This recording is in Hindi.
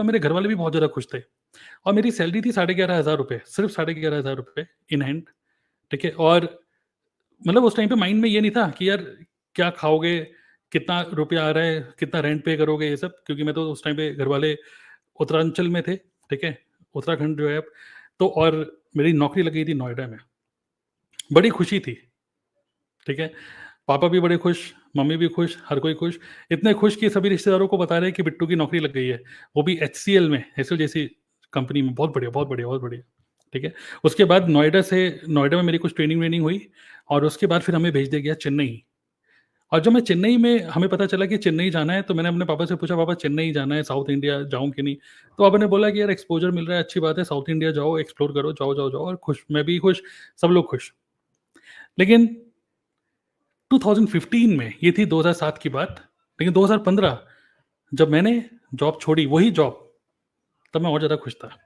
और मेरे घर वाले भी बहुत ज़्यादा खुश थे। और मेरी सैलरी थी 11,500 रुपए, सिर्फ 11,500 रुपए इन हैंड, ठीक है? और मतलब उस टाइम पे माइंड में ये नहीं था कि यार क्या खाओगे, कितना रुपया आ रहा है, कितना रेंट पे करोगे, ये सब, क्योंकि मैं तो उस टाइम पे घर वाले उत्तरांचल में थे, ठीक है? उत्तराखंड जो है अब, तो और मेरी नौकरी लग गई थी नोएडा में। बड़ी खुशी थी, ठीक है? पापा भी बड़े खुश, मम्मी भी खुश, हर कोई खुश। इतने खुश कि सभी रिश्तेदारों को बता रहे हैं कि बिट्टू की नौकरी लग गई है, वो भी एचसीएल में, एचसीएल जैसी कंपनी में। बहुत बढ़िया, बहुत बढ़िया, बहुत बढ़िया, ठीक है? उसके बाद नोएडा में मेरी कुछ ट्रेनिंग वेनिंग हुई और उसके बाद फिर हमें भेज दिया गया चेन्नई। और जब मैं चेन्नई में, हमें पता चला कि चेन्नई जाना है, तो मैंने अपने पापा से पूछा, पापा चेन्नई जाना है, साउथ इंडिया जाऊँ कि नहीं? तो पापा ने बोला कि यार एक्सपोज़र मिल रहा है, अच्छी बात है, साउथ इंडिया जाओ, एक्सप्लोर करो, जाओ, जाओ, जाओ। और खुश, मैं भी खुश, सब लोग खुश। लेकिन 2015 में, ये थी 2007 की बात, लेकिन 2015 जब मैंने जॉब छोड़ी, वही जॉब, तब मैं और ज़्यादा खुश था।